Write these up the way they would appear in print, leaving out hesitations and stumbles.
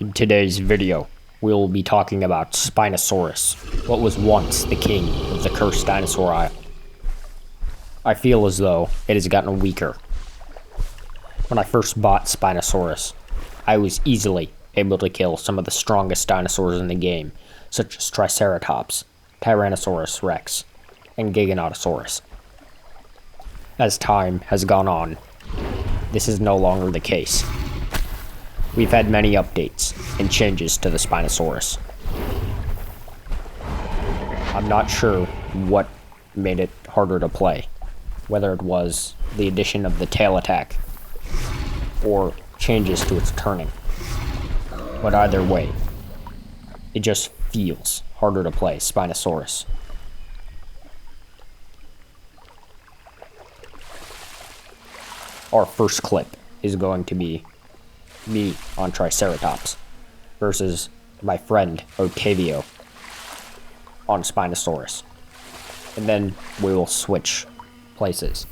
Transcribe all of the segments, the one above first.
In today's video, we will be talking about Spinosaurus, what was once the king of the cursed dinosaur isle. I feel as though it has gotten weaker. When I first bought Spinosaurus, I was easily able to kill some of the strongest dinosaurs in the game, such as Triceratops, Tyrannosaurus Rex, and Giganotosaurus. As time has gone on, this is no longer the case. We've had many updates and changes to the Spinosaurus. I'm not sure what made it harder to play, whether it was the addition of the tail attack or changes to its turning. But either way, it just feels harder to play Spinosaurus. Our first clip is going to be me on Triceratops versus my friend Otavio on Spinosaurus. And then we will switch places.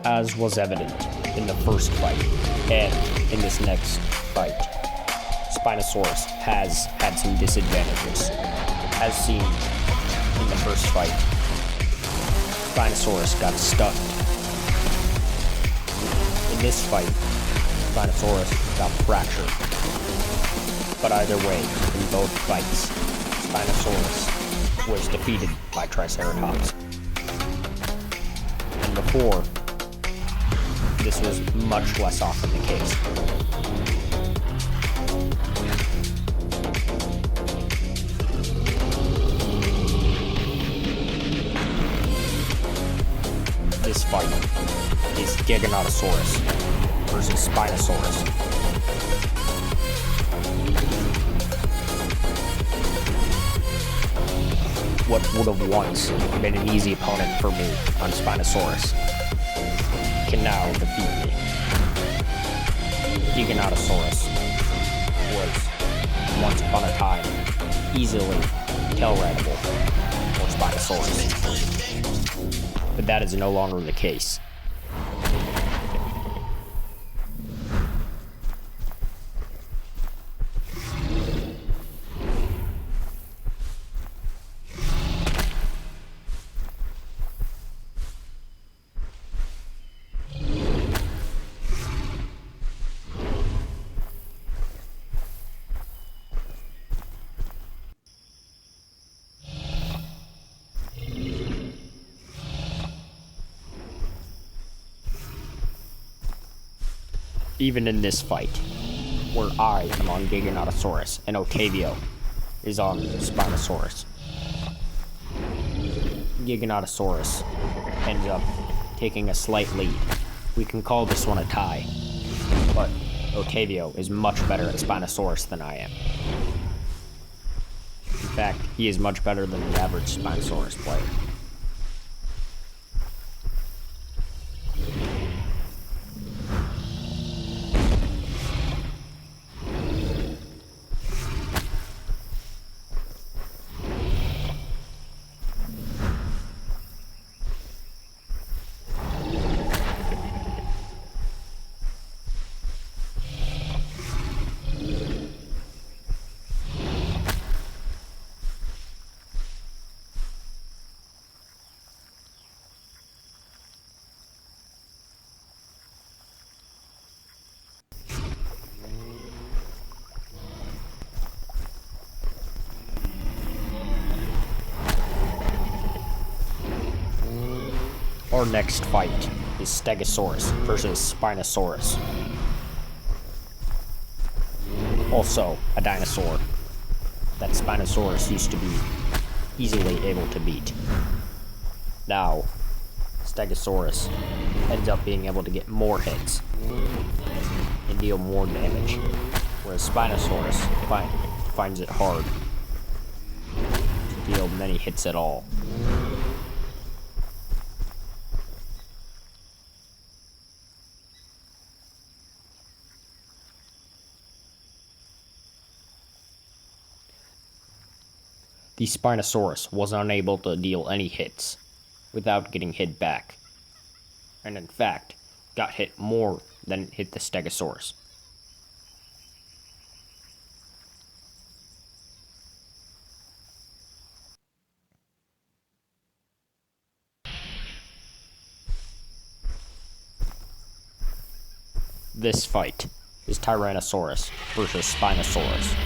As was evident in the first fight and in this next fight, Spinosaurus has had some disadvantages. As seen in the first fight, Spinosaurus got stunned. In this fight, Spinosaurus got fractured. But either way, in both fights, Spinosaurus was defeated by Triceratops. And before, this was much less often the case. This fight is Giganotosaurus versus Spinosaurus. What would have once been an easy opponent for me on Spinosaurus can now defeat me. Giganotosaurus was, once upon a time, easily tail-rideable for Spinosaurus. But that is no longer the case. Even in this fight, where I am on Giganotosaurus and Otavio is on Spinosaurus, Giganotosaurus ends up taking a slight lead. We can call this one a tie, but Otavio is much better at Spinosaurus than I am. In fact, he is much better than the average Spinosaurus player. Our next fight is Stegosaurus versus Spinosaurus. Also a dinosaur that Spinosaurus used to be easily able to beat. Now, Stegosaurus ends up being able to get more hits and deal more damage, whereas Spinosaurus finds it hard to deal many hits at all. The Spinosaurus was unable to deal any hits without getting hit back, and in fact, got hit more than it hit the Stegosaurus. This fight is Tyrannosaurus versus Spinosaurus.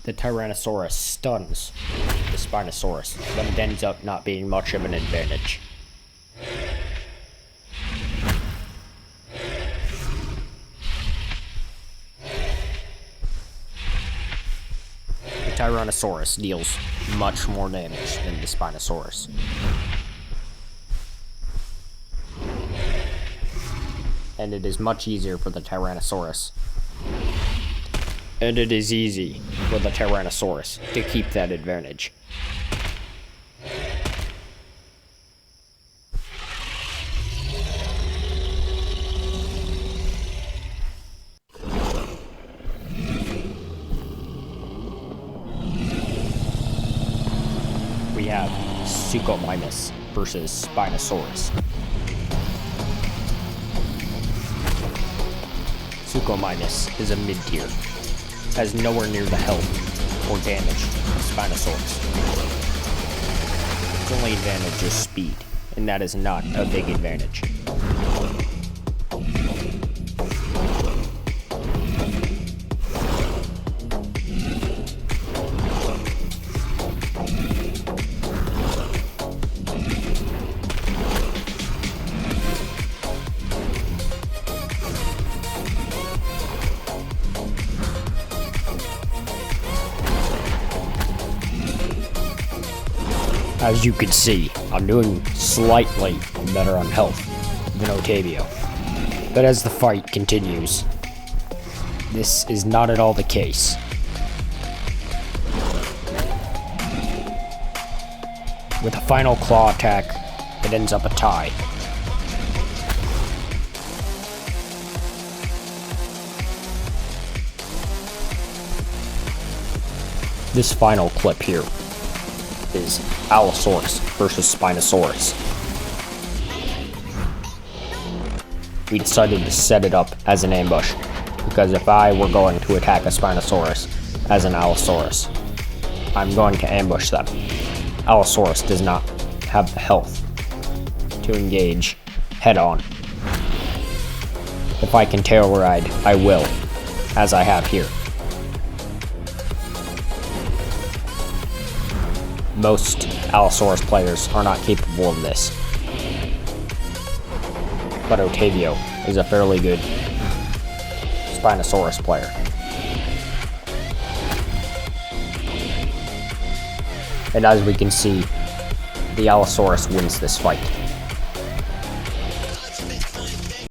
The Tyrannosaurus stuns the Spinosaurus, but it ends up not being much of an advantage. The Tyrannosaurus deals much more damage than the Spinosaurus. And it is much easier for the Tyrannosaurus. And it is easy for the Tyrannosaurus to keep that advantage. We have Suchomimus versus Spinosaurus. Suchomimus is a mid-tier, has nowhere near the health or damage of Spinosaurus. Its only advantage is speed, and that is not a big advantage. As you can see, I'm doing slightly better on health than Otavio. But as the fight continues, this is not at all the case. With a final claw attack, it ends up a tie. This final clip here is Allosaurus versus Spinosaurus. We decided to set it up as an ambush, because if I were going to attack a Spinosaurus as an Allosaurus, I'm going to ambush them. Allosaurus does not have the health to engage head-on. If I can tail ride, I will, as I have here. Most Allosaurus players are not capable of this, but Otavio is a fairly good Spinosaurus player. And as we can see, the Allosaurus wins this fight.